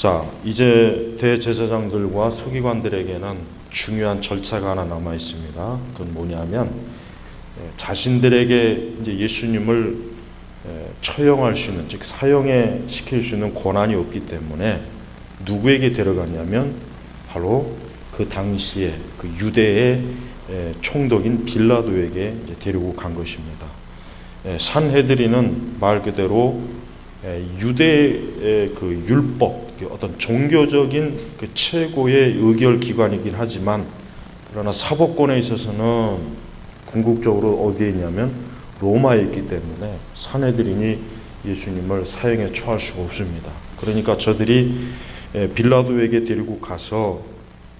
자, 이제 대제사장들과 서기관들에게는 중요한 절차가 하나 남아 있습니다. 그건 뭐냐면 자신들에게 이제 예수님을 처형할 수 있는, 즉 사형에 시킬 수 있는 권한이 없기 때문에 누구에게 데려갔냐면 바로 그 당시에 그 유대의 총독인 빌라도에게 이제 데리고 간 것입니다. 산헤드린은 말 그대로 유대의 그 율법, 어떤 종교적인 그 최고의 의결 기관이긴 하지만, 그러나 사법권에 있어서는 궁극적으로 어디에 있냐면 로마에 있기 때문에 산헤드린이 예수님을 사형에 처할 수가 없습니다. 그러니까 저들이 빌라도에게 데리고 가서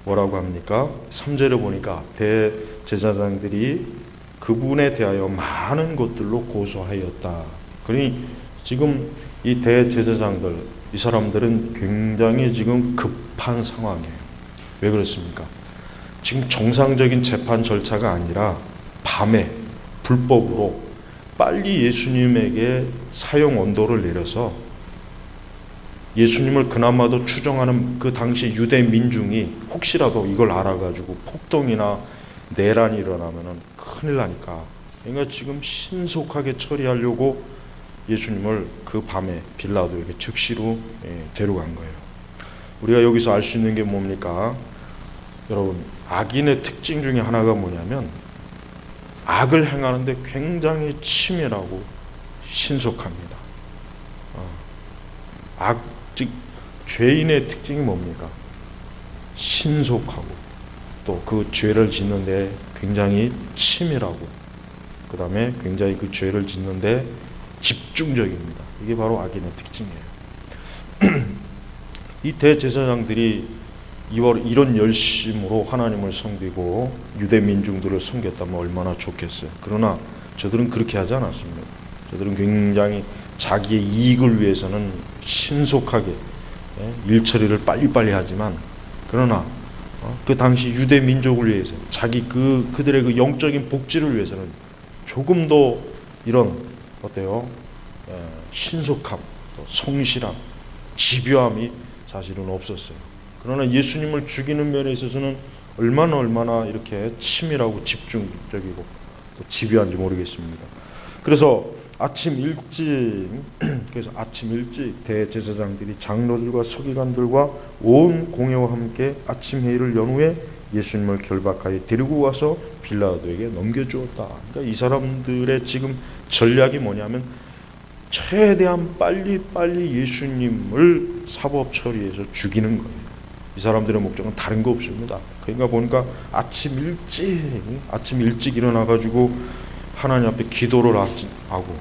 뭐라고 합니까? 3절에 보니까 대제사장들이 그분에 대하여 많은 것들로 고소하였다. 그러니 지금 이 대제사장들, 이 사람들은 굉장히 지금 급한 상황이에요. 왜 그렇습니까? 지금 정상적인 재판 절차가 아니라 밤에 불법으로 빨리 예수님에게 사형 원도를 내려서 예수님을 그나마도 추정하는 그 당시 유대 민중이 혹시라도 이걸 알아가지고 폭동이나 내란이 일어나면 큰일 나니까, 그러니까 지금 신속하게 처리하려고 예수님을 그 밤에 빌라도에게 즉시로 데려간 거예요. 우리가 여기서 알 수 있는 게 뭡니까? 여러분, 악인의 특징 중에 하나가 뭐냐면 악을 행하는데 굉장히 치밀하고 신속합니다. 즉 죄인의 특징이 뭡니까? 신속하고 또 그 죄를 짓는데 굉장히 치밀하고, 그 다음에 굉장히 그 죄를 짓는데 집중적입니다. 이게 바로 악인의 특징이에요. 이 대제사장들이 이런 열심으로 하나님을 섬기고 유대 민중들을 섬겼다면 얼마나 좋겠어요. 그러나 저들은 그렇게 하지 않았습니다. 저들은 굉장히 자기의 이익을 위해서는 신속하게 일 처리를 빨리빨리 하지만, 그러나 그 당시 유대 민족을 위해서, 그들의 그 영적인 복지를 위해서는 조금 더 이런 어때요? 신속함, 성실함, 집요함이 사실은 없었어요. 그러나 예수님을 죽이는 면에 있어서는 얼마나 이렇게 치밀하고 집중적이고 또 집요한지 모르겠습니다. 그래서 아침 일찍 대제사장들이 장로들과 서기관들과 온 공회와 함께 아침 회의를 연 후에 예수님을 결박하여 데리고 와서 빌라도에게 넘겨주었다. 그러니까 이 사람들의 지금 전략이 뭐냐면 최대한 빨리 예수님을 사법 처리해서 죽이는 거예요. 이 사람들의 목적은 다른 거 없습니다. 그러니까 보니까 아침 일찍 일어나가지고 하나님 앞에 기도를 하고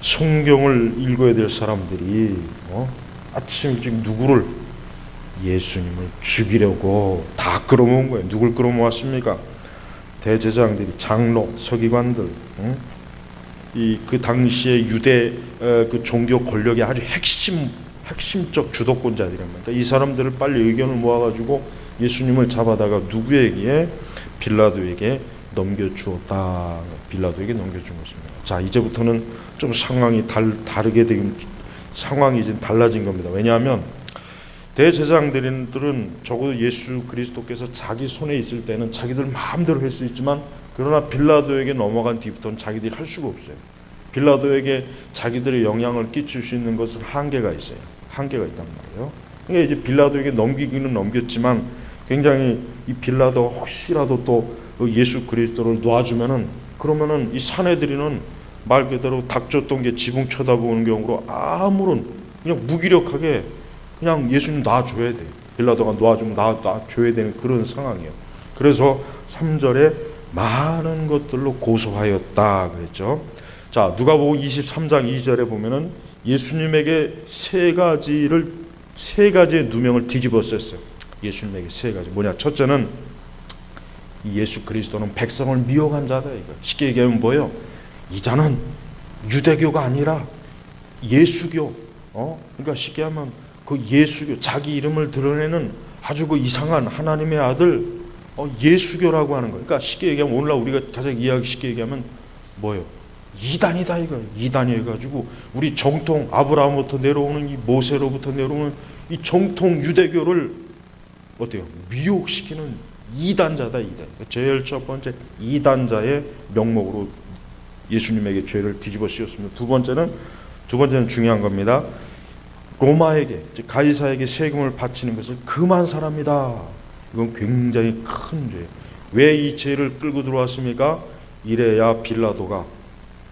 성경을 읽어야 될 사람들이 아침 일찍 누구를? 예수님을 죽이려고 다 끌어모은 거예요. 누굴 끌어모았습니까? 대제사장들이, 장로, 서기관들, 그 당시에 유대 그 종교 권력의 아주 핵심적 주도권자들입니다. 이 사람들을 빨리 의견을 모아가지고 예수님을 잡아다가 누구에게? 빌라도에게 넘겨주었다. 빌라도에게 넘겨준 것입니다. 자, 이제부터는 좀 상황이 상황이 이제 달라진 겁니다. 왜냐하면 대제사장들은 적어도 예수 그리스도께서 자기 손에 있을 때는 자기들 마음대로 할 수 있지만, 그러나 빌라도에게 넘어간 뒤부터는 자기들이 할 수가 없어요. 빌라도에게 자기들의 영향을 끼칠 수 있는 것은 한계가 있어요. 한계가 있단 말이에요. 그러니까 이제 빌라도에게 넘기기는 넘겼지만, 굉장히 이 빌라도가 혹시라도 또 예수 그리스도를 놔주면은, 그러면은 이 산헤드린은 말 그대로 닥쳤던 게 지붕 쳐다보는 경우로 아무런 그냥 무기력하게 그냥 예수님 놔줘야 돼. 빌라도가 놔주면 놔줘야 되는 그런 상황이에요. 그래서 3절에 많은 것들로 고소하였다 그랬죠. 자, 누가복음 23장 2절에 보면은 예수님에게 세 가지의 누명을 뒤집어 썼어요. 예수님에게 세 가지. 뭐냐? 첫째는 이 예수 그리스도는 백성을 미혹한 자다. 이거 쉽게 얘기하면 뭐예요? 이 자는 유대교가 아니라 예수교. 그러니까 쉽게 하면 그 예수교, 자기 이름을 드러내는 아주 그 이상한 하나님의 아들 예수교라고 하는 거예요. 그러니까 쉽게 얘기하면 오늘날 우리가 가장 이해하기 쉽게 얘기하면 뭐예요? 이단이다 이거. 이단이 해가지고 우리 정통 아브라함부터 내려오는 이 모세로부터 내려오는 이 정통 유대교를 어때요? 미혹시키는 이단자다 이단. 제일 첫 번째 이단자의 명목으로 예수님에게 죄를 뒤집어 씌웠습니다. 두 번째는 중요한 겁니다. 로마에게 즉 가이사에게 세금을 바치는 것을 금한 사람이다. 이건 굉장히 큰 죄. 왜 이 죄를 끌고 들어왔습니까? 이래야 빌라도가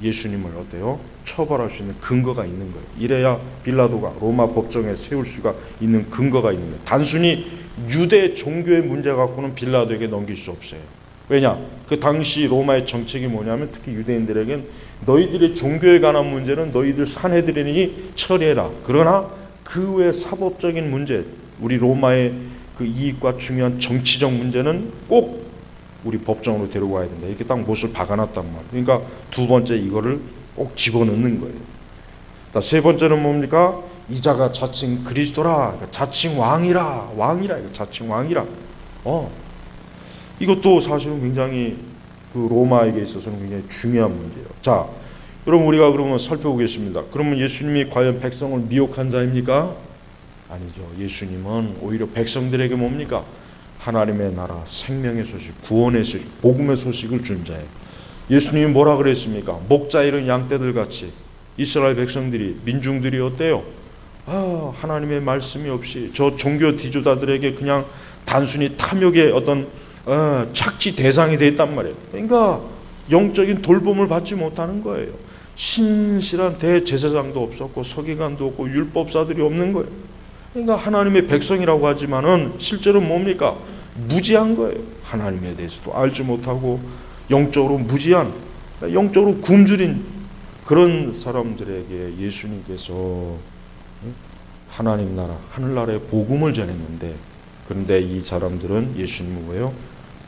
예수님을 어때요? 처벌할 수 있는 근거가 있는 거예요. 이래야 빌라도가 로마 법정에 세울 수가 있는 근거가 있는 거예요. 단순히 유대 종교의 문제 갖고는 빌라도에게 넘길 수 없어요. 왜냐? 그 당시 로마의 정책이 뭐냐면 특히 유대인들에겐 너희들의 종교에 관한 문제는 너희들 사내들이니 처리해라. 그러나 그 외 사법적인 문제, 우리 로마의 그 이익과 중요한 정치적 문제는 꼭 우리 법정으로 데려와야 된다. 이렇게 딱 못을 박아놨단 말이에요. 그러니까 두 번째 이거를 꼭 집어넣는 거예요. 세 번째는 뭡니까? 이자가 자칭 그리스도라, 자칭 왕이라, 이거 자칭 왕이라. 이것도 사실은 굉장히 그 로마에게 있어서는 굉장히 중요한 문제예요. 자, 여러분 우리가 그러면 살펴보겠습니다. 그러면 예수님이 과연 백성을 미혹한 자입니까? 아니죠. 예수님은 오히려 백성들에게 뭡니까? 하나님의 나라, 생명의 소식, 구원의 소식, 복음의 소식을 준 자예요. 예수님이 뭐라 그랬습니까? 목자 잃은 양떼들 같이 이스라엘 백성들이, 민중들이 어때요? 하나님의 말씀이 없이 저 종교 지도자들에게 그냥 단순히 탐욕의 어떤 착취 대상이 됐단 말이에요. 그러니까 영적인 돌봄을 받지 못하는 거예요. 신실한 대제사장도 없었고 서기관도 없고 율법사들이 없는 거예요. 그러니까 하나님의 백성이라고 하지만은 실제로 뭡니까? 무지한 거예요. 하나님에 대해서도 알지 못하고 영적으로 무지한, 영적으로 굶주린 그런 사람들에게 예수님께서 하나님 나라, 하늘나라의 복음을 전했는데, 그런데 이 사람들은 예수님을 뭐예요?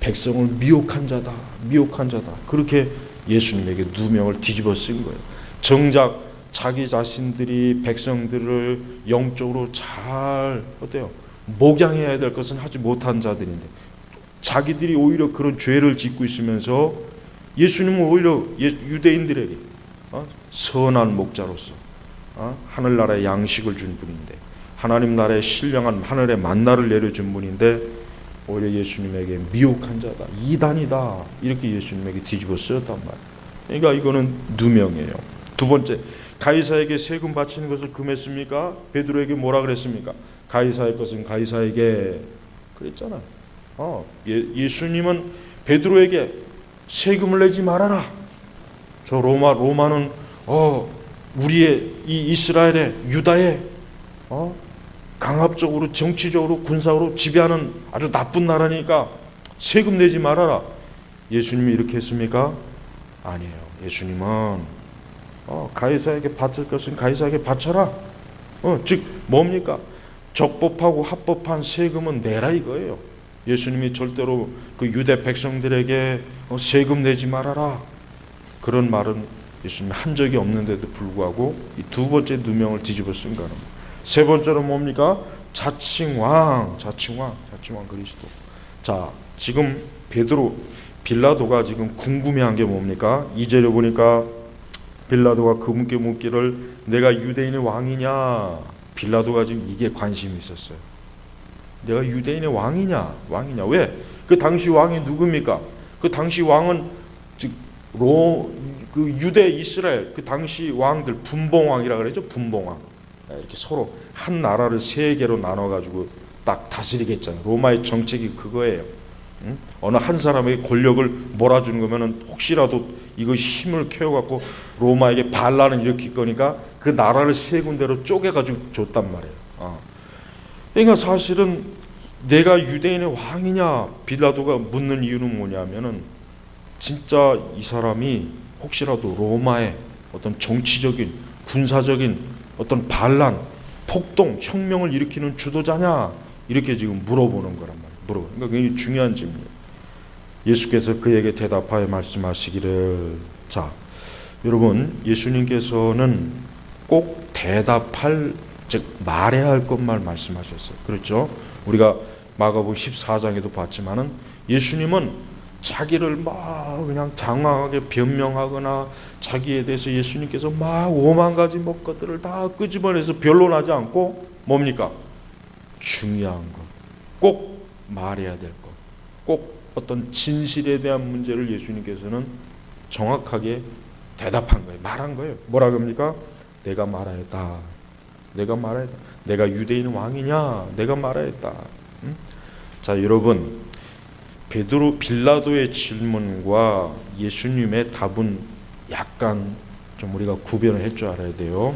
백성을 미혹한 자다, 미혹한 자다. 그렇게 예수님에게 누명을 뒤집어 쓴 거예요. 정작 자기 자신들이 백성들을 영적으로 잘 어때요? 목양해야 될 것은 하지 못한 자들인데 자기들이 오히려 그런 죄를 짓고 있으면서 예수님은 오히려 유대인들에게 선한 목자로서 하늘나라의 양식을 준 분인데, 하나님 나라의 신령한 하늘의 만나를 내려준 분인데 오히려 예수님에게 미혹한 자다, 이단이다, 이렇게 예수님에게 뒤집어 쓰였단 말이에요. 그러니까 이거는 누명이에요. 두 번째, 가이사에게 세금 바치는 것을 금했습니까? 베드로에게 뭐라 그랬습니까? 가이사의 것은 가이사에게 그랬잖아요. 예수님은 베드로에게 세금을 내지 말아라. 저 로마는 우리의 이 이스라엘의 유다의 강압적으로 정치적으로 군사로 지배하는 아주 나쁜 나라니까 세금 내지 말아라. 예수님이 이렇게 했습니까? 아니에요. 예수님은 가이사에게 바칠 것은 가이사에게 바쳐라. 즉 뭡니까? 적법하고 합법한 세금은 내라 이거예요. 예수님이 절대로 그 유대 백성들에게 세금 내지 말아라 그런 말은 예수님이 한 적이 없는데도 불구하고 이 두 번째 누명을 뒤집어 쓴 거는. 세 번째는 뭡니까? 자칭 왕 그리스도. 자, 지금 빌라도가 지금 궁금해한 게 뭡니까? 2절에 보니까 빌라도가 그분께 묻기를 내가 유대인의 왕이냐? 빌라도가 지금 이게 관심이 있었어요. 내가 유대인의 왕이냐? 왜? 그 당시 왕이 누굽니까? 그 당시 왕은 즉 그 유대 이스라엘 그 당시 왕들 분봉왕이라 그러죠. 분봉왕. 이렇게 서로 한 나라를 세 개로 나눠 가지고 딱 다스리겠잖아요. 로마의 정책이 그거예요. 어느 한 사람에게 권력을 몰아주는 거면은 혹시라도 이거 힘을 키워갖고 로마에게 반란을 일으킬 거니까 그 나라를 세 군데로 쪼개가지고 줬단 말이에요. 그러니까 사실은 내가 유대인의 왕이냐 빌라도가 묻는 이유는 뭐냐면은 진짜 이 사람이 혹시라도 로마의 어떤 정치적인 군사적인 어떤 반란, 폭동, 혁명을 일으키는 주도자냐 이렇게 지금 물어보는 거란 말이에요. 그러니까 굉장히 중요한 질문이에요. 예수께서 그에게 대답하여 말씀하시기를, 자, 여러분 예수님께서는 꼭 대답할, 즉 말해야 할 것만 말씀하셨어요. 그렇죠? 우리가 마가복음 14장에도 봤지만은 예수님은 자기를 막 그냥 장황하게 변명하거나 자기에 대해서 예수님께서 막 5만 가지 것들을 다 끄집어내서 변론하지 않고 뭡니까? 중요한 것, 꼭 말해야 될 것, 꼭 어떤 진실에 대한 문제를 예수님께서는 정확하게 대답한 거예요. 말한 거예요. 뭐라 그럽니까? 내가 말하였다. 내가 말하였다. 내가 유대인 왕이냐? 내가 말하였다. 응? 자, 여러분, 빌라도의 질문과 예수님의 답은 약간 좀 우리가 구별을 할 줄 알아야 돼요.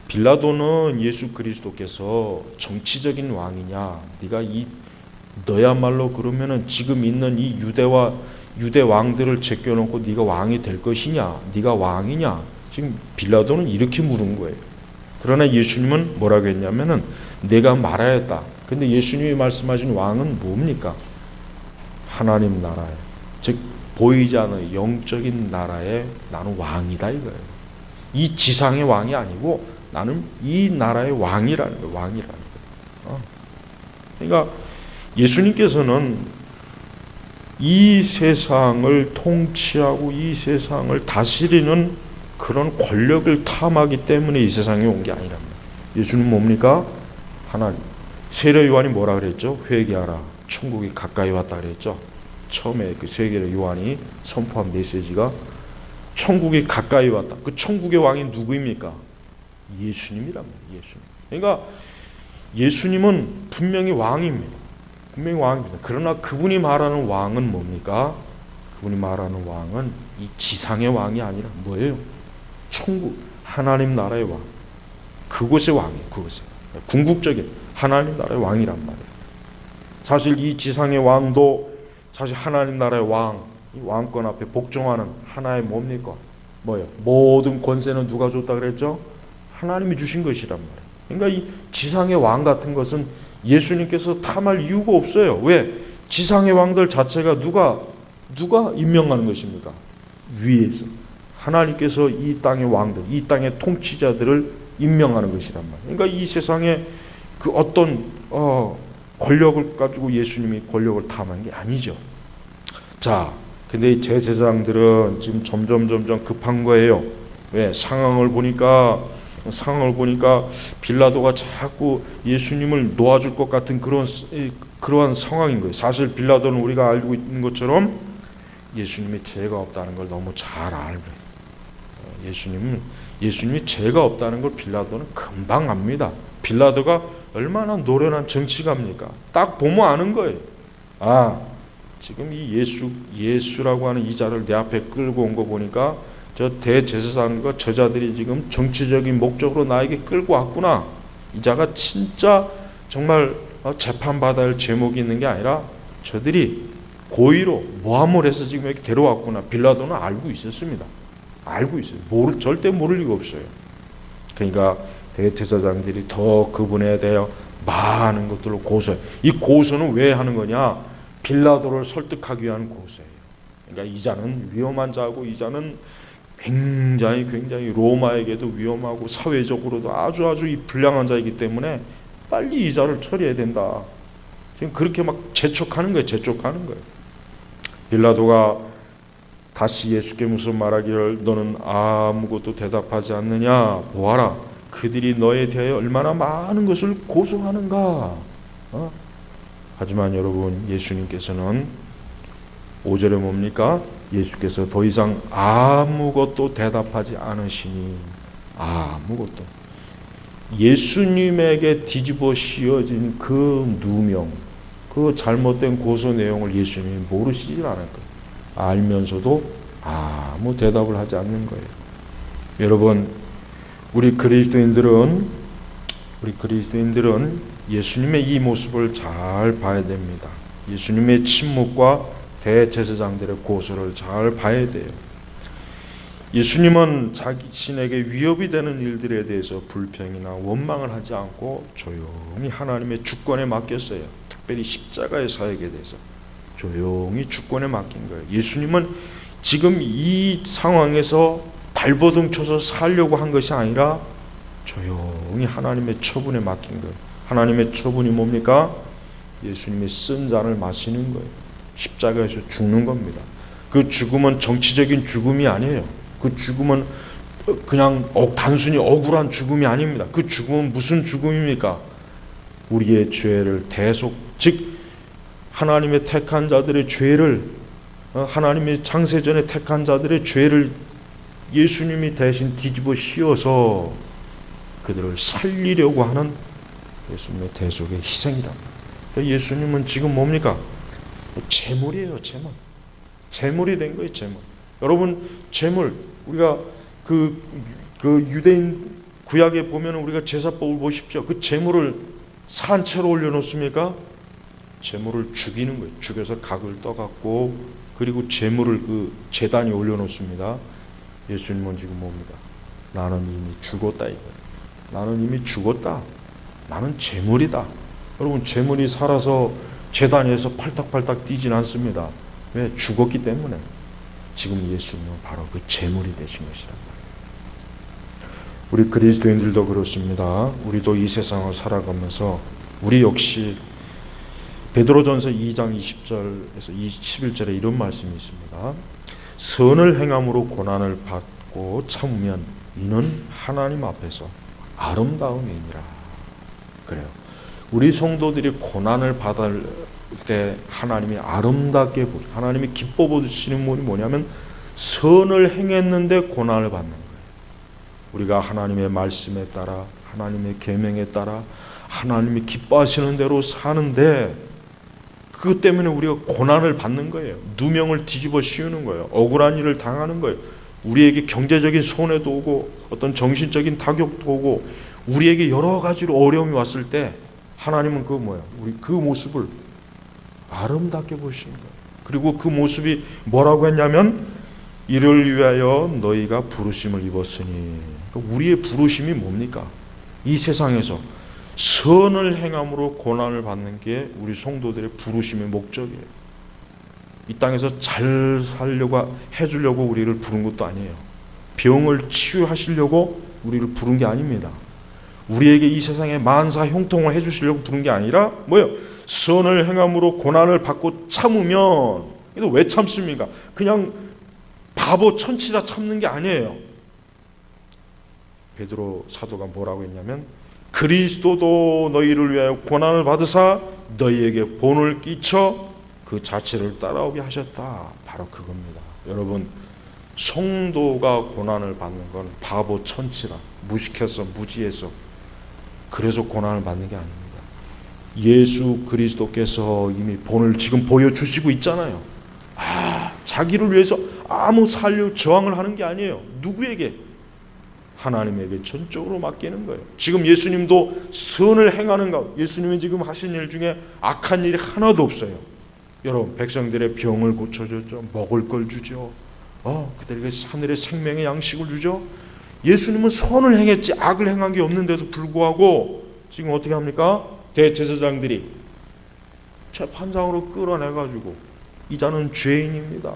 빌라도는 예수 그리스도께서 정치적인 왕이냐? 네가 너야말로 그러면은 지금 있는 이 유대 왕들을 제껴놓고 네가 왕이 될 것이냐? 네가 왕이냐? 지금 빌라도는 이렇게 물은 거예요. 그러나 예수님은 뭐라고 했냐면은 내가 말하였다. 근데 예수님이 말씀하신 왕은 뭡니까? 하나님 나라에, 즉 보이지 않는 영적인 나라에 나는 왕이다 이거예요. 이 지상의 왕이 아니고 나는 이 나라의 왕이라는 거예요. 왕이라는 거예요. 그러니까 예수님께서는 이 세상을 통치하고 이 세상을 다스리는 그런 권력을 탐하기 때문에 이 세상에 온 게 아니랍니다. 예수는 뭡니까? 하나님. 세례 요한이 뭐라 그랬죠? 회개하라. 천국이 가까이 왔다 그랬죠. 처음에 그 세례 요한이 선포한 메시지가 천국이 가까이 왔다. 그 천국의 왕이 누구입니까? 예수님이랍니다. 예수님. 그러니까 예수님은 분명히 왕입니다. 분명히 왕입니다. 그러나 그분이 말하는 왕은 뭡니까? 그분이 말하는 왕은 이 지상의 왕이 아니라 뭐예요? 천국, 하나님 나라의 왕. 그곳의 왕이에요. 그곳의 궁극적인 하나님 나라의 왕이란 말이에요. 사실 이 지상의 왕도 사실 하나님 나라의 왕, 이 왕권 앞에 복종하는 하나의 뭡니까? 뭐예요? 모든 권세는 누가 줬다 그랬죠? 하나님이 주신 것이란 말이에요. 그러니까 이 지상의 왕 같은 것은 예수님께서 탐할 이유가 없어요. 왜? 지상의 왕들 자체가 누가 임명하는 것입니까? 위에서 하나님께서 이 땅의 왕들, 이 땅의 통치자들을 임명하는 것이란 말이에요. 그러니까 이 세상에 그 어떤 권력을 가지고 예수님이 권력을 탐한 게 아니죠. 자, 근데 이 제사장들은 지금 점점 급한 거예요. 왜? 상황을 보니까 빌라도가 자꾸 예수님을 놓아줄 것 같은 그러한 상황인 거예요. 사실 빌라도는 우리가 알고 있는 것처럼 예수님이 죄가 없다는 걸 너무 잘 알고요. 예수님이 죄가 없다는 걸 빌라도는 금방 압니다. 빌라도가 얼마나 노련한 정치가입니까? 딱 보면 아는 거예요. 지금 이 예수라고 하는 이 자를 내 앞에 끌고 온 거 보니까 저 대제사장과 저자들이 지금 정치적인 목적으로 나에게 끌고 왔구나. 이 자가 진짜 정말 재판받아야 할 제목이 있는 게 아니라 저들이 고의로 모함을 해서 지금 이렇게 데려왔구나. 빌라도는 알고 있었습니다. 알고 있어요. 절대 모를 리가 없어요. 그러니까 대제사장들이 더 그분에 대해 많은 것들을 고소해요. 이 고소는 왜 하는 거냐? 빌라도를 설득하기 위한 고소예요. 그러니까 이 자는 위험한 자고 이 자는 굉장히 로마에게도 위험하고 사회적으로도 아주 이 불량한 자이기 때문에 빨리 이 자를 처리해야 된다. 지금 그렇게 막 재촉하는 거예요. 빌라도가 다시 예수께 무슨 말하기를 너는 아무것도 대답하지 않느냐? 보아라. 그들이 너에 대하여 얼마나 많은 것을 고소하는가. 하지만 여러분 예수님께서는 5절에 뭡니까? 예수께서 더 이상 아무것도 대답하지 않으시니 아무것도. 예수님에게 뒤집어 씌워진 그 누명, 그 잘못된 고소 내용을 예수님이 모르시질 않을 거예요. 알면서도 아무 대답을 하지 않는 거예요. 여러분, 우리 그리스도인들은 예수님의 이 모습을 잘 봐야 됩니다. 예수님의 침묵과 대제사장들의 고소를 잘 봐야 돼요. 예수님은 자신에게 위협이 되는 일들에 대해서 불평이나 원망을 하지 않고 조용히 하나님의 주권에 맡겼어요. 특별히 십자가의 사역에 대해서 조용히 주권에 맡긴 거예요. 예수님은 지금 이 상황에서 발버둥 쳐서 살려고 한 것이 아니라 조용히 하나님의 처분에 맡긴 거예요. 하나님의 처분이 뭡니까? 예수님이 쓴 잔을 마시는 거예요. 십자가에서 죽는 겁니다. 그 죽음은 정치적인 죽음이 아니에요. 그 죽음은 그냥 단순히 억울한 죽음이 아닙니다. 그 죽음은 무슨 죽음입니까? 우리의 죄를 대속, 즉 하나님의 택한 자들의 죄를, 하나님의 창세전에 택한 자들의 죄를 예수님이 대신 뒤집어 씌워서 그들을 살리려고 하는 예수님의 대속의 희생이다. 그러니까 예수님은 지금 뭡니까? 제물이에요. 제물이 된 거예요. 제물. 여러분, 제물, 우리가 그 유대인 구약에 보면 우리가 제사법을 보십시오. 그 제물을 산채로 올려놓습니까? 제물을 죽이는 거예요. 죽여서 각을 떠갖고, 그리고 제물을 그 제단에 올려놓습니다. 예수님은 지금 뭡니까? 나는 이미 죽었다 이거예요. 나는 이미 죽었다. 나는 제물이다. 여러분, 제물이 살아서 제단에서 팔딱팔딱 뛰진 않습니다. 왜? 죽었기 때문에. 지금 예수님은 바로 그 제물이 되신 것이란 말이에요. 우리 그리스도인들도 그렇습니다. 우리도 이 세상을 살아가면서 우리 역시 베드로전서 2장 20절에서 21절에 이런 말씀이 있습니다. 선을 행함으로 고난을 받고 참으면 이는 하나님 앞에서 아름다움이니라. 그래요. 우리 성도들이 고난을 받을 때 하나님이 아름답게 보시, 하나님이 기뻐 보시는 분이 뭐냐면 선을 행했는데 고난을 받는 거예요. 우리가 하나님의 말씀에 따라, 하나님의 계명에 따라 하나님이 기뻐하시는 대로 사는데 그것 때문에 우리가 고난을 받는 거예요. 누명을 뒤집어 씌우는 거예요. 억울한 일을 당하는 거예요. 우리에게 경제적인 손해도 오고 어떤 정신적인 타격도 오고 우리에게 여러 가지로 어려움이 왔을 때 하나님은 우리 그 모습을 아름답게 보시는 거예요. 그리고 그 모습이 뭐라고 했냐면 이를 위하여 너희가 부르심을 입었으니. 그러니까 우리의 부르심이 뭡니까? 이 세상에서 선을 행함으로 고난을 받는 게 우리 성도들의 부르심의 목적이에요. 이 땅에서 잘 살려고 해주려고 우리를 부른 것도 아니에요. 병을 치유하시려고 우리를 부른 게 아닙니다. 우리에게 이 세상에 만사 형통을 해주시려고 부른 게 아니라 뭐예요? 선을 행함으로 고난을 받고 참으면. 왜 참습니까? 그냥 바보 천치라 참는 게 아니에요. 베드로 사도가 뭐라고 했냐면 그리스도도 너희를 위하여 고난을 받으사 너희에게 본을 끼쳐 그 자체를 따라오게 하셨다. 바로 그겁니다. 여러분, 성도가 고난을 받는 건 바보 천치라, 무식해서 무지해서 그래서 고난을 받는 게 아닙니다. 예수 그리스도께서 이미 본을 지금 보여주시고 있잖아요. 자기를 위해서 아무 살려 저항을 하는 게 아니에요. 누구에게? 하나님에게 전적으로 맡기는 거예요. 지금 예수님도 선을 행하는 것, 예수님이 지금 하신 일 중에 악한 일이 하나도 없어요. 여러분, 백성들의 병을 고쳐줬죠. 먹을 걸 주죠. 그들에게 하늘의 생명의 양식을 주죠. 예수님은 선을 행했지 악을 행한 게 없는데도 불구하고 지금 어떻게 합니까? 대제사장들이 재판장으로 끌어내가지고 이 자는 죄인입니다.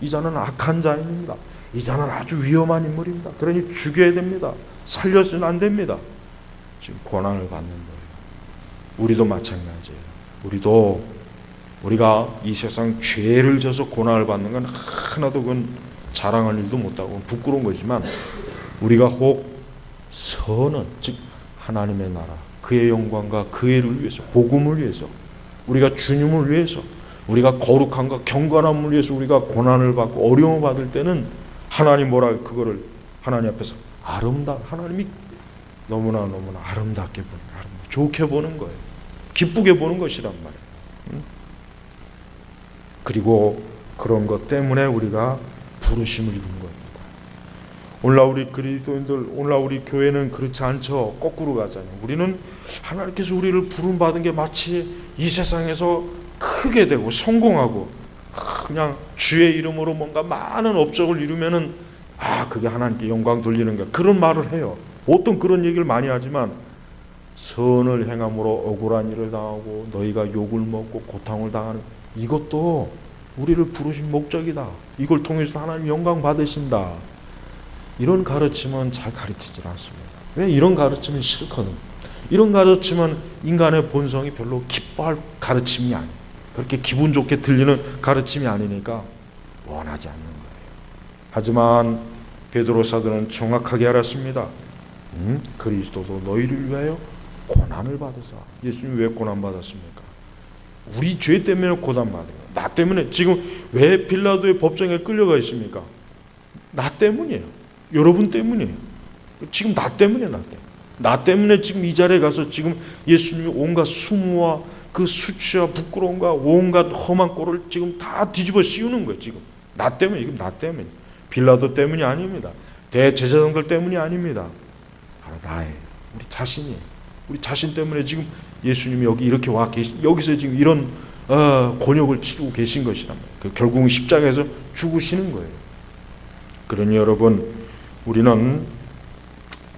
이 자는 악한 자입니다. 이 자는 아주 위험한 인물입니다. 그러니 죽여야 됩니다. 살려서는 안 됩니다. 지금 고난을 받는 거예요. 우리도 마찬가지예요. 우리가 이 세상 죄를 져서 고난을 받는 건 하나도 그건 자랑할 일도 못하고 부끄러운 거지만 우리가 혹 선은 즉 하나님의 나라, 그의 영광과 그 애를 위해서, 복음을 위해서, 우리가 주님을 위해서, 우리가 거룩함과 경건함을 위해서 우리가 고난을 받고 어려움을 받을 때는 하나님 그거를 하나님 앞에서 하나님이 너무나 아름답게 보는, 좋게 보는 거예요. 기쁘게 보는 것이란 말이에요. 그리고 그런 것 때문에 우리가 부르심을 입은 겁니다. 오늘날 우리 그리스도인들, 오늘날 우리 교회는 그렇지 않죠. 거꾸로 가잖아요. 우리는 하나님께서 우리를 부름받은 게 마치 이 세상에서 크게 되고 성공하고 그냥 주의 이름으로 뭔가 많은 업적을 이루면은 그게 하나님께 영광 돌리는 거야. 그런 말을 해요. 보통 그런 얘기를 많이 하지만 선을 행함으로 억울한 일을 당하고 너희가 욕을 먹고 고통을 당하는 이것도 우리를 부르신 목적이다. 이걸 통해서 하나님 영광 받으신다. 이런 가르침은 잘 가르치질 않습니다. 왜? 이런 가르침은 싫거든. 이런 가르침은 인간의 본성이 별로 기뻐할 가르침이 아니에요. 그렇게 기분 좋게 들리는 가르침이 아니니까 원하지 않는 거예요. 하지만 베드로 사도는 정확하게 알았습니다. 그리스도도 너희를 위하여 고난을 받으사. 예수님이 왜 고난 받았습니까? 우리 죄 때문에 고난 받은 거예요. 나 때문에. 지금 왜 빌라도의 법정에 끌려가 있습니까? 나 때문이에요. 여러분 때문이에요. 지금 나 때문에. 나 때문에 지금 이 자리에 가서 지금 예수님이 온갖 수모와 그 수치와 부끄러움과 온갖 험한 꼴을 지금 다 뒤집어 씌우는 거예요. 지금 나 때문에. 이건 나 때문에. 빌라도 때문이 아닙니다. 대제사장들 때문이 아닙니다. 바로 나예요. 우리 자신이에요. 우리 자신 때문에 지금 예수님이 여기 이렇게 와 계시, 여기서 지금 이런 곤욕을 치르고 계신 것이란 말이에요. 결국은 십자가에서 죽으시는 거예요. 그러니 여러분,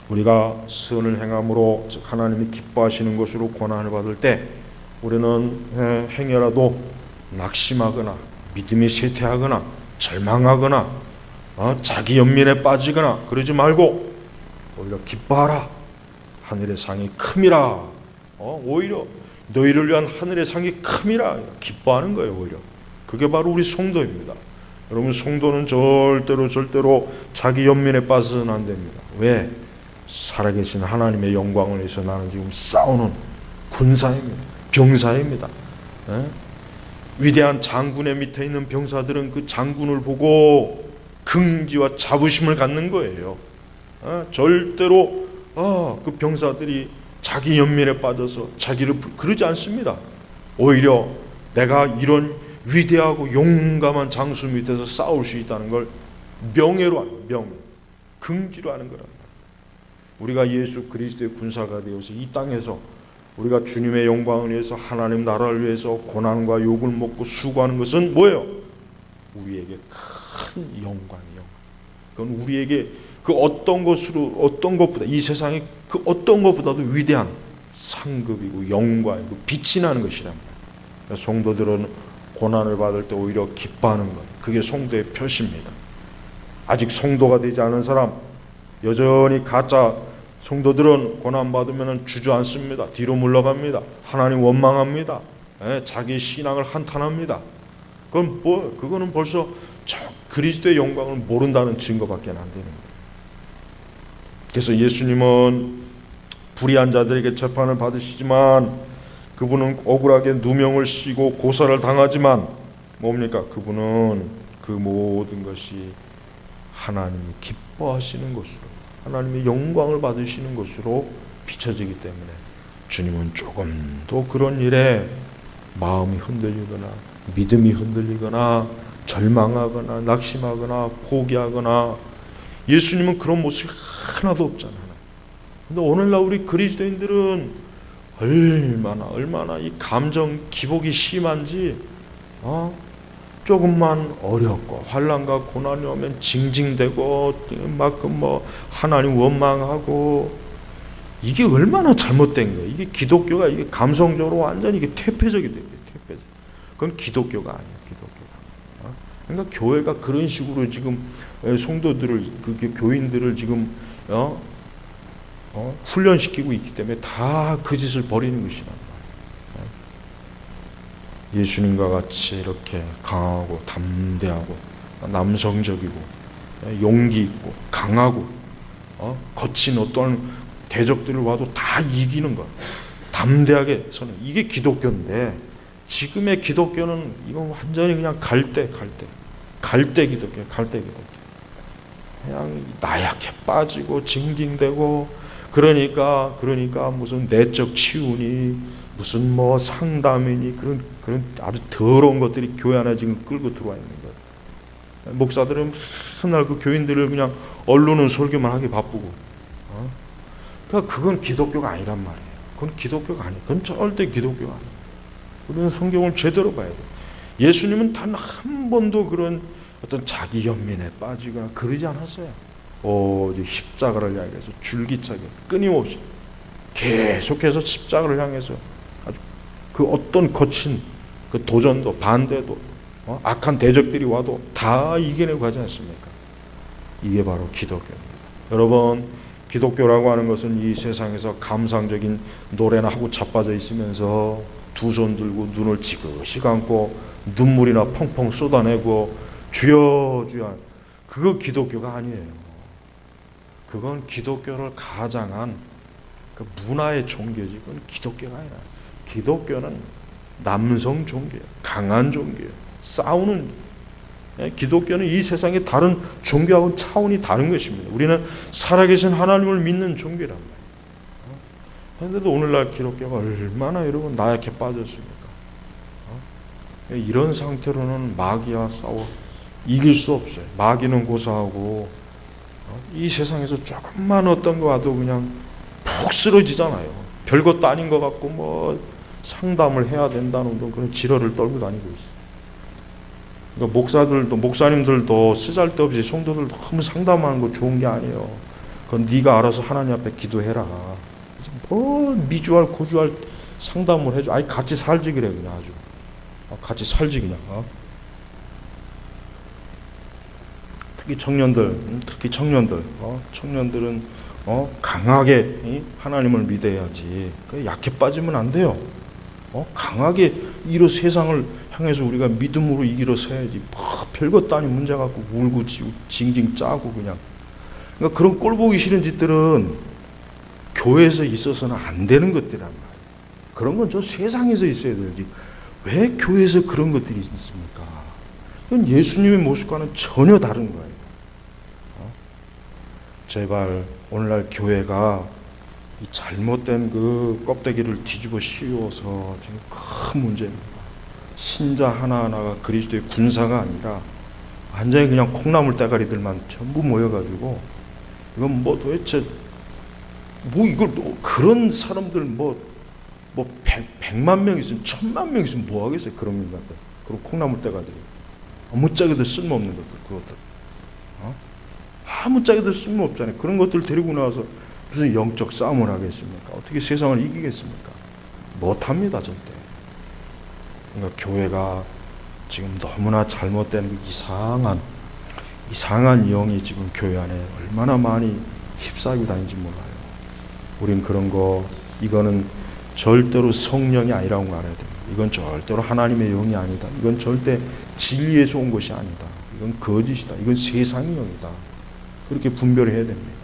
우리가 선을 행함으로 하나님이 기뻐하시는 것으로 고난을 받을 때 우리는 행여라도 낙심하거나 믿음이 쇠퇴하거나 절망하거나 자기 연민에 빠지거나 그러지 말고 오히려 기뻐하라. 하늘의 상이 큼이라. 오히려 너희를 위한 하늘의 상이 큼이라. 기뻐하는 거예요. 오히려 그게 바로 우리 성도입니다. 여러분, 성도는 절대로 자기 연민에 빠져서는 안 됩니다. 왜? 살아계신 하나님의 영광을 위해서 나는 지금 싸우는 군사입니다. 병사입니다. 위대한 장군의 밑에 있는 병사들은 그 장군을 보고 긍지와 자부심을 갖는 거예요. 절대로 그 병사들이 자기 연민에 빠져서 자기를 그러지 않습니다. 오히려 내가 이런 위대하고 용감한 장수 밑에서 싸울 수 있다는 걸 명예로 하는, 명예, 긍지로 하는 거랍니다. 우리가 예수 그리스도의 군사가 되어서 이 땅에서 우리가 주님의 영광을 위해서, 하나님 나라를 위해서 고난과 욕을 먹고 수고하는 것은 뭐예요? 우리에게 큰 영광이요. 그건 우리에게 그 어떤 것보다, 이 세상의 그 어떤 것보다도 위대한 상급이고 영광이고 빛이 나는 것이랍니다. 성도들은 고난을 받을 때 오히려 기뻐하는 것, 그게 성도의 표시입니다. 아직 성도가 되지 않은 사람, 여전히 가짜 성도들은 고난 받으면 주저앉습니다. 뒤로 물러갑니다. 하나님 원망합니다. 자기 신앙을 한탄합니다. 그거는 벌써 그리스도의 영광을 모른다는 증거밖에 안 되는 거예요. 그래서 예수님은 불의한 자들에게 재판을 받으시지만 그분은 억울하게 누명을 씌고 고사를 당하지만 뭡니까? 그분은 그 모든 것이 하나님이 기뻐하시는 것으로, 하나님의 영광을 받으시는 것으로 비춰지기 때문에 주님은 조금도 그런 일에 마음이 흔들리거나 믿음이 흔들리거나 절망하거나 낙심하거나 포기하거나, 예수님은 그런 모습이 하나도 없잖아요. 근데 오늘날 우리 그리스도인들은 얼마나 이 감정 기복이 심한지, 조금만 어렵고 환난과 고난이 오면 징징대고 막 하나님 원망하고, 이게 얼마나 잘못된 거예요. 이게 기독교가 이게 감성적으로 완전히 이게 퇴폐적이 돼요. 퇴폐적. 그건 기독교가 아니에요. 기독교가. 그러니까 교회가 그런 식으로 지금 성도들을, 그 교인들을 지금 훈련시키고 있기 때문에 다 그 짓을 벌이는 것이란 말이에요. 예수님과 같이 이렇게 강하고 담대하고 남성적이고 용기 있고 강하고 거친 어떠한 대적들을 와도 다 이기는 것, 담대하게 서는, 이게 기독교인데, 지금의 기독교는 이건 완전히 그냥 갈대 기독교. 그냥 나약해 빠지고 징징대고, 그러니까 무슨 내적 치유니 무슨 상담이니 그런 아주 더러운 것들이 교회 안에 지금 끌고 들어와 있는 거예요. 목사들은 맨날 그 교인들을 그냥 언론은 설교만 하기 바쁘고, 그러니까 그건 기독교가 아니란 말이에요. 그건 기독교가 아니에요. 그건 절대 기독교가 아니에요. 우리는 성경을 제대로 봐야 돼요. 예수님은 단 한 번도 그런 어떤 자기 연민에 빠지거나 그러지 않았어요. 오직 십자가를 향해서 줄기차게 끊임없이 계속해서 십자가를 향해서 아주 그 어떤 거친 그 도전도 반대도 악한 대적들이 와도 다 이겨내고 가지 않습니까? 이게 바로 기독교입니다. 여러분, 기독교라고 하는 것은 이 세상에서 감상적인 노래나 하고 자빠져 있으면서 두 손 들고 눈을 지그시 감고 눈물이나 펑펑 쏟아내고 주여 주여, 그거 기독교가 아니에요. 그건 기독교를 가장한 그 문화의 종교지, 그건 기독교가 아니라. 기독교는 남성 종교예요. 강한 종교예요. 싸우는, 기독교는 이 세상의 다른 종교하고는 차원이 다른 것입니다. 우리는 살아계신 하나님을 믿는 종교란 말이에요. 그런데도 오늘날 기독교가 얼마나 여러분 나약해 빠졌습니까? 이런 상태로는 마귀와 싸워 이길 수 없어요. 마귀는 고사하고 이 세상에서 조금만 어떤 거 와도 그냥 푹 쓰러지잖아요. 별것도 아닌 것 같고 뭐 상담을 해야 된다는 그런 지랄을 떨고 다니고 있어요. 그러니까 목사들도, 목사님들도 쓰잘데없이 성도들 너무 상담하는 거 좋은 게 아니에요. 그건 네가 알아서 하나님 앞에 기도해라. 뭘 미주알 고주알 상담을 해줘. 아니 같이 살지 그래 그냥 아주. 같이 살지 그냥. 특히 청년들, 청년들은 강하게 하나님을 믿어야지. 약해 빠지면 안 돼요. 강하게 이런 세상을 향해서 우리가 믿음으로 이기러 서야지. 별것도 아닌 문제 갖고 울고 지고 징징 짜고 그냥. 그러니까 그런 꼴 보기 싫은 짓들은 교회에서 있어서는 안 되는 것들이란 말이에요. 그런 건 저 세상에서 있어야 되지. 왜 교회에서 그런 것들이 있습니까? 그건 예수님의 모습과는 전혀 다른 거예요. 제발 오늘날 교회가 이 잘못된 그 껍데기를 뒤집어 씌워서 지금 큰 문제입니다. 신자 하나하나가 그리스도의 군사가 아니라 완전히 그냥 콩나물 대가리들만 전부 모여가지고 이건 뭐 도대체 뭐 이걸 그런 사람들 뭐 100만 명 있으면 1000만 명 있으면 뭐 하겠어요? 그런 인간들. 그리고 콩나물 대가들이 아무짝에도 쓸모없는 것들, 그것들. 아무짝에도 쓸모없잖아요. 그런 것들 데리고 나와서 무슨 영적 싸움을 하겠습니까? 어떻게 세상을 이기겠습니까? 못합니다, 절대. 그러니까 교회가 지금 너무나 잘못된 이상한 영이 지금 교회 안에 얼마나 많이 휩싸이고 다니는지 몰라요. 우린 그런 거, 이거는 절대로 성령이 아니라고 알아야 됩니다. 이건 절대로 하나님의 영이 아니다. 이건 절대 진리에서 온 것이 아니다. 이건 거짓이다. 이건 세상의 영이다. 그렇게 분별을 해야 됩니다.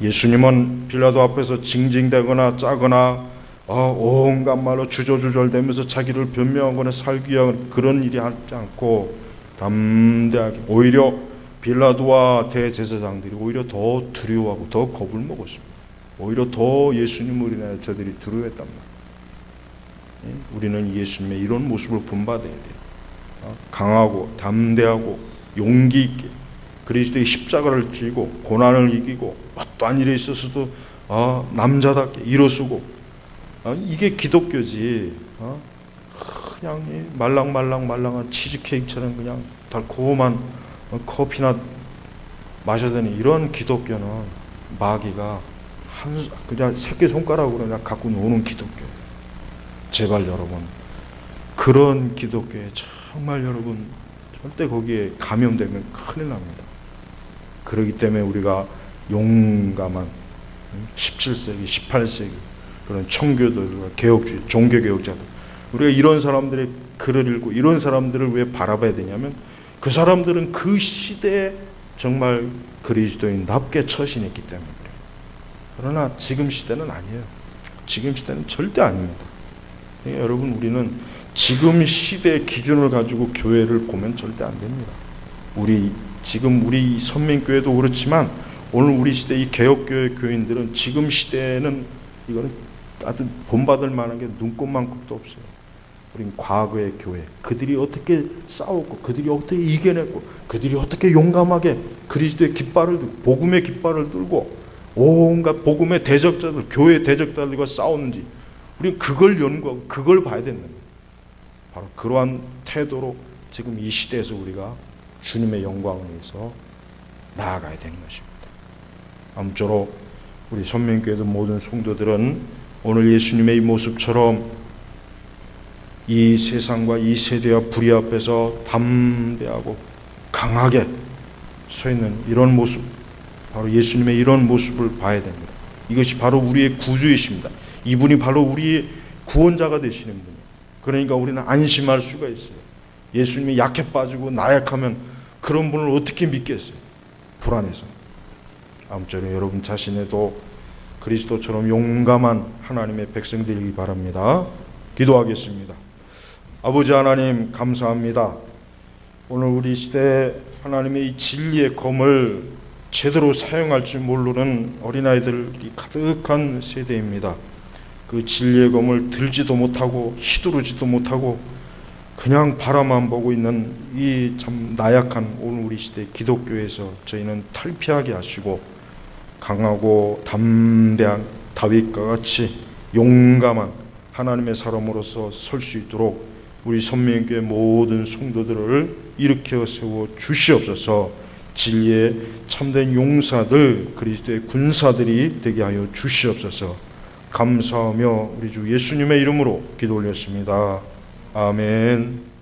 예수님은 빌라도 앞에서 징징대거나 짜거나 온갖 말로 주저주절대면서 자기를 변명하거나 살기 위한 그런 일이 하지 않고 담대하게, 오히려 빌라도와 대제사장들이 오히려 더 두려워하고 더 겁을 먹었습니다. 오히려 더 예수님을 인하여 저들이 두려워했단 말이에요. 우리는 예수님의 이런 모습을 본받아야 돼요. 강하고 담대하고 용기 있게 그리스도의 십자가를 쥐고 고난을 이기고 어떠한 일에 있어서도 남자답게 일어서고, 이게 기독교지. 그냥 말랑말랑한 치즈케이크처럼 그냥 달콤한 커피나 마셔야 되는 이런 기독교는 마귀가 그냥 새끼손가락으로 그냥 갖고 노는 기독교. 제발 여러분, 그런 기독교에 정말 여러분 절대 거기에 감염되면 큰일 납니다. 그렇기 때문에 우리가 용감한 17세기, 18세기 그런 청교도들과 개혁주의, 종교개혁자들, 우리가 이런 사람들의 글을 읽고 이런 사람들을 왜 바라봐야 되냐면 그 사람들은 그 시대에 정말 그리스도인답게 처신했기 때문에 그래요. 그러나 지금 시대는 아니에요. 지금 시대는 절대 아닙니다. 그러니까 여러분, 우리는 지금 시대의 기준을 가지고 교회를 보면 절대 안 됩니다. 지금 우리 선민교회도 그렇지만 오늘 우리 시대 이 개혁교회 교인들은 지금 시대에는 이거는 아주 본받을 만한 게 눈꼽만큼도 없어요. 우린 과거의 교회, 그들이 어떻게 싸웠고 그들이 어떻게 이겨냈고 그들이 어떻게 용감하게 그리스도의 깃발을 들고 복음의 깃발을 들고 온갖 복음의 대적자들, 교회 대적자들과 싸웠는지 우린 그걸 연구하고 그걸 봐야 된다. 바로 그러한 태도로 지금 이 시대에서 우리가 주님의 영광을 위해서 나아가야 되는 것입니다. 아무쪼록 우리 선민교회도 모든 성도들은 오늘 예수님의 이 모습처럼 이 세상과 이 세대와 불의 앞에서 담대하고 강하게 서 있는 이런 모습, 바로 예수님의 이런 모습을 봐야 됩니다. 이것이 바로 우리의 구주이십니다. 이분이 바로 우리의 구원자가 되시는 분이에요. 그러니까 우리는 안심할 수가 있어요. 예수님이 약해 빠지고 나약하면 그런 분을 어떻게 믿겠어요? 불안해서. 아무쪼록 여러분 자신에도 그리스도처럼 용감한 하나님의 백성 되기 바랍니다. 기도하겠습니다. 아버지 하나님 감사합니다. 오늘 우리 시대에 하나님의 이 진리의 검을 제대로 사용할 줄 모르는 어린아이들이 가득한 세대입니다. 그 진리의 검을 들지도 못하고 휘두르지도 못하고 그냥 바라만 보고 있는 이 참 나약한 오늘 우리 시대 기독교에서 저희는 탈피하게 하시고 강하고 담대한 다윗과 같이 용감한 하나님의 사람으로서 설 수 있도록 우리 선민교회 모든 성도들을 일으켜 세워 주시옵소서. 진리의 참된 용사들, 그리스도의 군사들이 되게 하여 주시옵소서. 감사하며 우리 주 예수님의 이름으로 기도 올렸습니다. 아멘.